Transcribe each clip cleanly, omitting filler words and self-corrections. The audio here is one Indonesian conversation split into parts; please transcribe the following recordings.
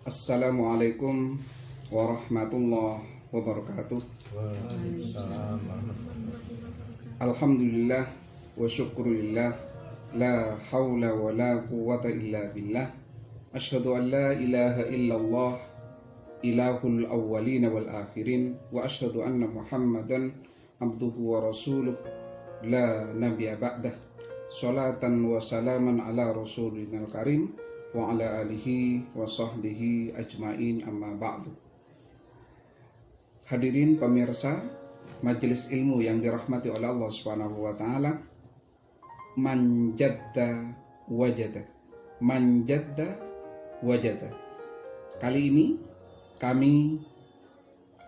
Assalamualaikum warahmatullahi wabarakatuh. Alhamdulillah wa syukurillah, la hawla wa la quwwata illa billah. Asyhadu an la ilaha illallah, ilahul awwalin wal akhirin, wa asyhadu anna Muhammadan abduhu wa rasuluh, la nabiyya ba'dah. Salatan wa salaman ala rasulina karim wa ala alihi wa sahbihi ajmain, amma ba'du. Hadirin pemirsa majelis ilmu yang dirahmati oleh Allah Subhanahu wa taala, man jadda wajada. Man jadda wajada. Kali ini kami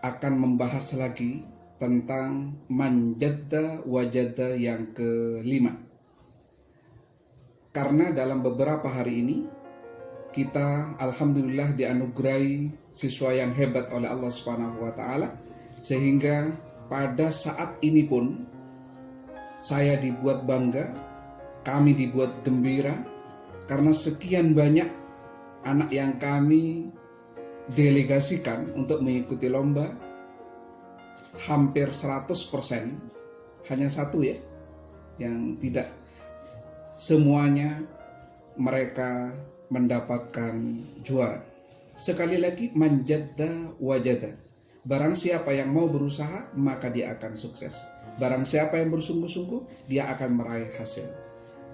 akan membahas lagi tentang man jadda wajada yang kelima. Karena dalam beberapa hari ini kita alhamdulillah dianugerahi siswa yang hebat oleh Allah Subhanahu wa taala, sehingga pada saat ini pun saya dibuat bangga, kami dibuat gembira karena sekian banyak anak yang kami delegasikan untuk mengikuti lomba. Hampir 100%, hanya satu ya yang tidak. Semuanya mereka mendapatkan juara. Sekali lagi, man jadda wajada. Barang siapa yang mau berusaha, maka dia akan sukses. Barang siapa yang bersungguh-sungguh, dia akan meraih hasil.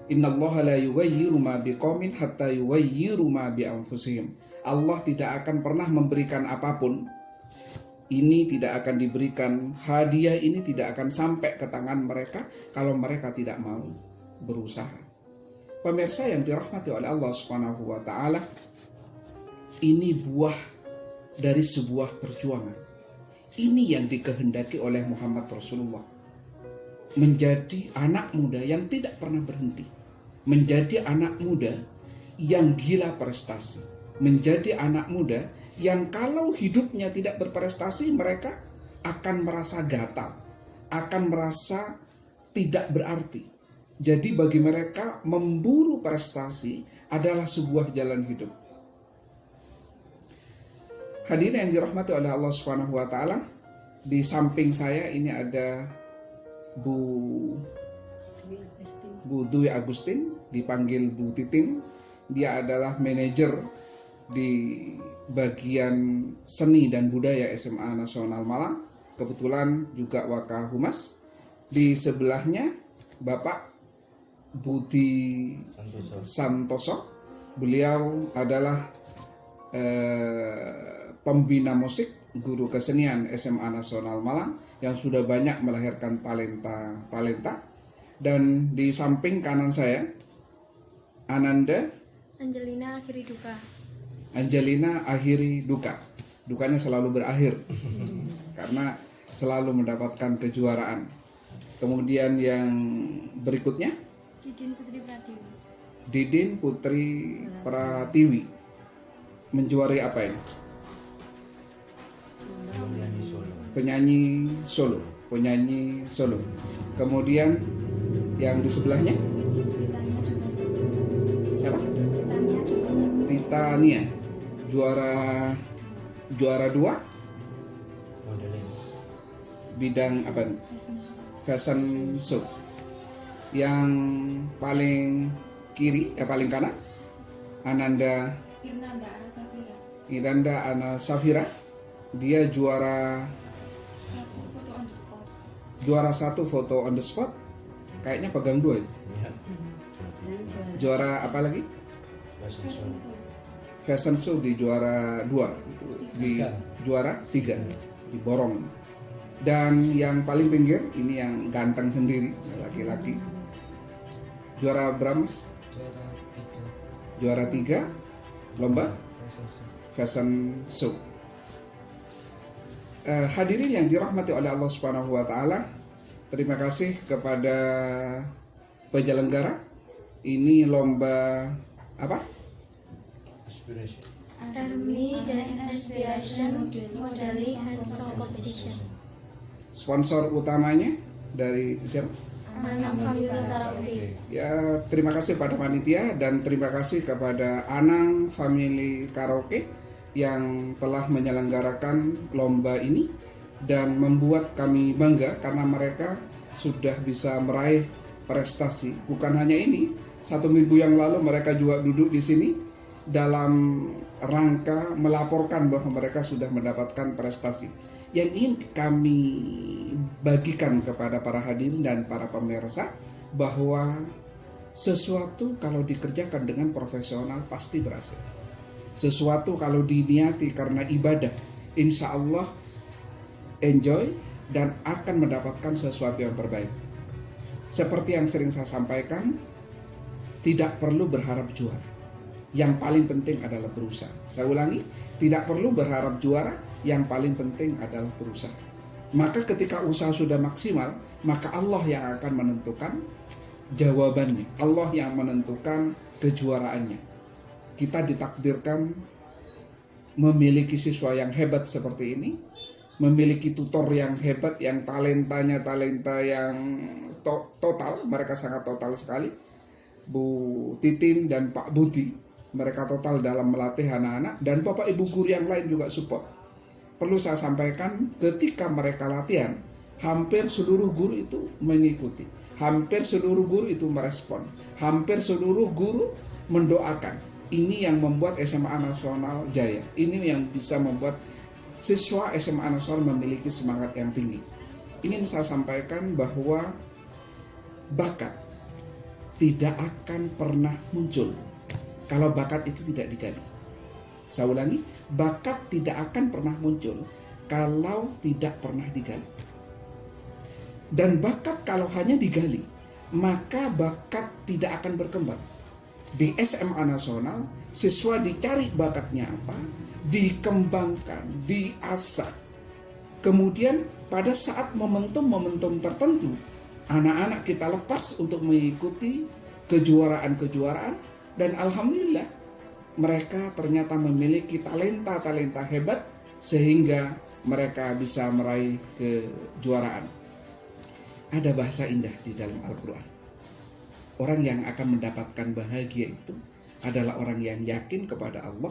Innallaha la yughayyiru ma biqaumin hatta yughayyiru ma bi anfusihim. Allah tidak akan pernah memberikan apapun. Ini tidak akan diberikan, hadiah ini tidak akan sampai ke tangan mereka kalau mereka tidak mau berusaha. Pemirsa yang dirahmati oleh Allah Subhanahu wa taala, ini buah dari sebuah perjuangan. Ini yang dikehendaki oleh Muhammad Rasulullah. Menjadi anak muda yang tidak pernah berhenti. Menjadi anak muda yang gila prestasi. Menjadi anak muda yang kalau hidupnya tidak berprestasi, mereka akan merasa gatal, akan merasa tidak berarti. Jadi bagi mereka memburu prestasi adalah sebuah jalan hidup. Hadirin yang dirahmati oleh Allah Subhanahu wa taala, di samping saya ini ada Bu Dwi Agustin, dipanggil Bu Titin. Dia adalah manajer di bagian seni dan budaya SMA Nasional Malang. Kebetulan juga Wakahumas. Di sebelahnya Bapak Budi Santoso. Beliau adalah pembina musik, guru kesenian SMA Nasional Malang yang sudah banyak melahirkan talenta. Dan di samping kanan saya Angelina akhiri duka. Angelina akhiri duka. Dukanya selalu berakhir karena selalu mendapatkan kejuaraan. Kemudian yang berikutnya Didin Putri Pratiwi. Menjuarai apa ini? Penyanyi solo. Kemudian yang di sebelahnya siapa? Titania. Juara 2 bidang apa? Fashion show. Yang paling kiri, paling kanan Iranda Ana Safira. Dia juara 1 foto on the spot. Kayaknya pegang 2 itu. Juara apa lagi? Fashion show di juara 2 itu, di juara 3 diborong. Dan yang paling pinggir ini yang ganteng sendiri, laki-laki. Juara berapa, Mas? Juara 3 lomba fashion show. Hadirin yang dirahmati oleh Allah Subhanahu wa taala, terima kasih kepada penyelenggara. Ini lomba apa? Army dan Inspiration Modeling and Song Competition. Sponsor utamanya dari siapa? Anang Family Karaoke. Ya, terima kasih pada panitia dan terima kasih kepada Anang Family Karaoke yang telah menyelenggarakan lomba ini dan membuat kami bangga karena mereka sudah bisa meraih prestasi. Bukan hanya ini, 1 minggu yang lalu mereka juga duduk di sini dalam rangka melaporkan bahwa mereka sudah mendapatkan prestasi. Yang ingin kami bagikan kepada para hadirin dan para pemirsa bahwa sesuatu kalau dikerjakan dengan profesional pasti berhasil. Sesuatu kalau diniati karena ibadah, insya Allah enjoy dan akan mendapatkan sesuatu yang terbaik. Seperti yang sering saya sampaikan, tidak perlu berharap juara. Yang paling penting adalah berusaha. Saya ulangi, tidak perlu berharap juara, yang paling penting adalah berusaha. Maka ketika usaha sudah maksimal, maka Allah yang akan menentukan jawabannya. Allah yang menentukan kejuaraannya. Kita ditakdirkan memiliki siswa yang hebat seperti ini, memiliki tutor yang hebat, yang talenta yang total, mereka sangat total sekali. Bu Titin dan Pak Budi, mereka total dalam melatih anak-anak, dan Bapak Ibu guru yang lain juga support. Perlu saya sampaikan, ketika mereka latihan, hampir seluruh guru itu mengikuti, hampir seluruh guru itu merespon, hampir seluruh guru mendoakan. Ini yang membuat SMA Nasional jaya. Ini yang bisa membuat siswa SMA Nasional memiliki semangat yang tinggi. Ingin saya sampaikan bahwa bakat tidak akan pernah muncul kalau bakat itu tidak digali. Saya ulangi, bakat tidak akan pernah muncul kalau tidak pernah digali. Dan bakat kalau hanya digali, maka bakat tidak akan berkembang. Di SMA Nasional, siswa dicari bakatnya apa, dikembangkan, diasah. Kemudian pada saat momentum-momentum tertentu, anak-anak kita lepas untuk mengikuti kejuaraan-kejuaraan, dan alhamdulillah mereka ternyata memiliki talenta-talenta hebat sehingga mereka bisa meraih kejuaraan. Ada bahasa indah di dalam Al-Quran. Orang yang akan mendapatkan bahagia itu adalah orang yang yakin kepada Allah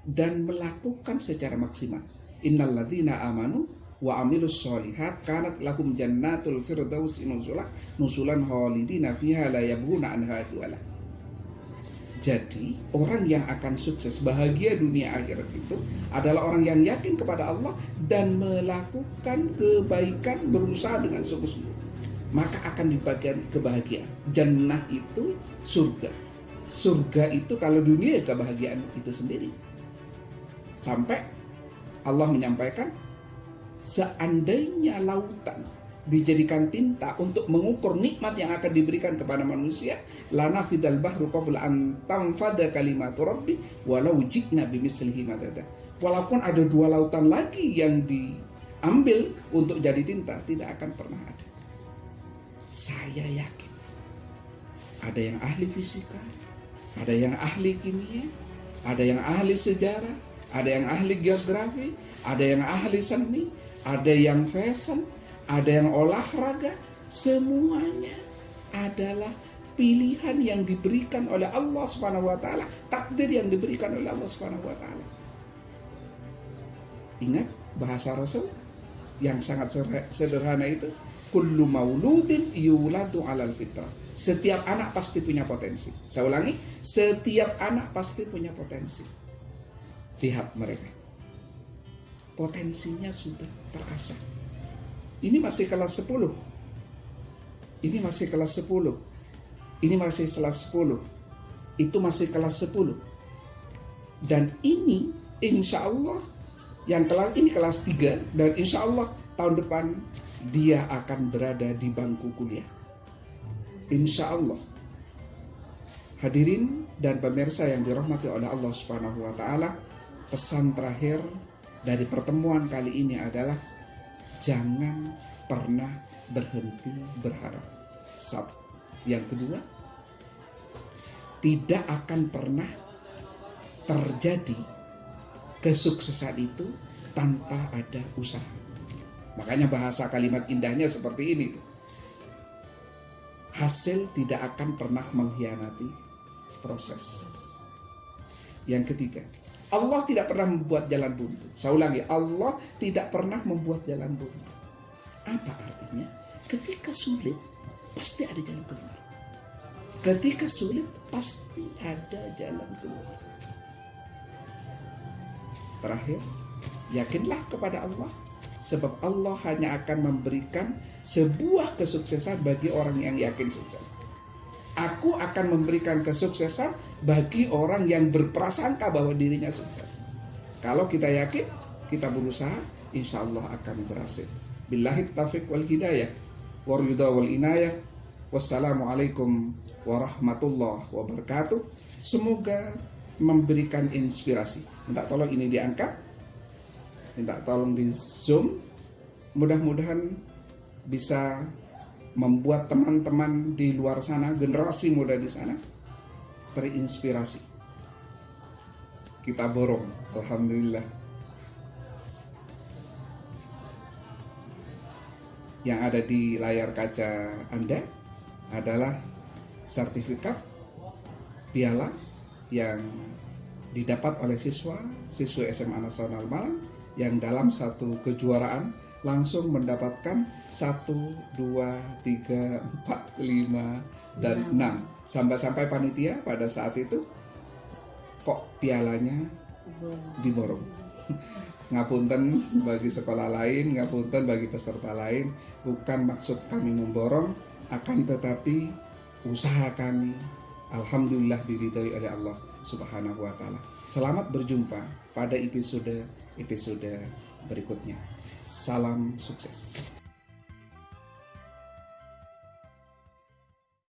dan melakukan secara maksimal. Innalladzina amanu wa amilus sholihat kanat lahum jannatul firdausi nuzulan khalidina fiha la yabghuna anha hiwala. Jadi orang yang akan sukses bahagia dunia akhirat itu adalah orang yang yakin kepada Allah dan melakukan kebaikan, berusaha dengan sungguh-sungguh. Maka akan dibagikan kebahagiaan. Jannah itu surga. Surga itu kalau dunia kebahagiaan itu sendiri. Sampai Allah menyampaikan, seandainya lautan dijadikan tinta untuk mengukur nikmat yang akan diberikan kepada manusia, lana fidal bahru qabla an tanfada kalimatu rabbi walau ji'na bimislihi madada. Walaupun ada 2 lautan lagi yang diambil untuk jadi tinta, tidak akan pernah ada. Saya yakin ada yang ahli fisika, ada yang ahli kimia, ada yang ahli sejarah, ada yang ahli geografi, ada yang ahli seni, ada yang fashion, ada yang olahraga. Semuanya adalah pilihan yang diberikan oleh Allah Subhanahu wa taala, takdir yang diberikan oleh Allah Subhanahu wa taala. Ingat bahasa Rasul yang sangat sederhana itu, kullu mauludin yuladu alal fitrah. Setiap anak pasti punya potensi. Saya ulangi, setiap anak pasti punya potensi. Lihat mereka, potensinya sudah terasah. Ini masih kelas 10. Ini masih kelas 10. Ini masih kelas 10. Itu masih kelas 10. Dan ini insya Allah yang kelas ini kelas 3, dan insya Allah tahun depan dia akan berada di bangku kuliah. Insya Allah. Hadirin dan pemirsa yang dirahmati oleh Allah Subhanahu wa taala, pesan terakhir dari pertemuan kali ini adalah jangan pernah berhenti berharap. Satu. Yang kedua, tidak akan pernah terjadi kesuksesan itu tanpa ada usaha. Makanya bahasa kalimat indahnya seperti ini. Hasil tidak akan pernah mengkhianati proses. Yang ketiga, Allah tidak pernah membuat jalan buntu. Saya ulangi, Allah tidak pernah membuat jalan buntu. Apa artinya? Ketika sulit, pasti ada jalan keluar. Ketika sulit, pasti ada jalan keluar. Terakhir, yakinlah kepada Allah, sebab Allah hanya akan memberikan sebuah kesuksesan bagi orang yang yakin sukses. Aku akan memberikan kesuksesan bagi orang yang berprasangka bahwa dirinya sukses. Kalau kita yakin, kita berusaha, insya Allah akan berhasil. Billahi taufiq wal hidayah, wal ridha wal inayah. Wassalamualaikum warahmatullahi wabarakatuh. Semoga memberikan inspirasi. Minta tolong ini diangkat, minta tolong di zoom. Mudah-mudahan bisa membuat teman-teman di luar sana, generasi muda di sana, terinspirasi. Kita borong, alhamdulillah. Yang ada di layar kaca Anda adalah sertifikat piala yang didapat oleh siswa SMA Nasional Malang yang dalam satu kejuaraan langsung mendapatkan 1, 2, 3, 4, 5, dan 6. Sampai-sampai panitia pada saat itu kok pialanya diborong. Ngapunten bagi sekolah lain, ngapunten bagi peserta lain. Bukan maksud kami memborong, akan tetapi usaha kami alhamdulillah diridhoi oleh Allah Subhanahu wa taala. Selamat berjumpa pada episode berikutnya. Salam sukses.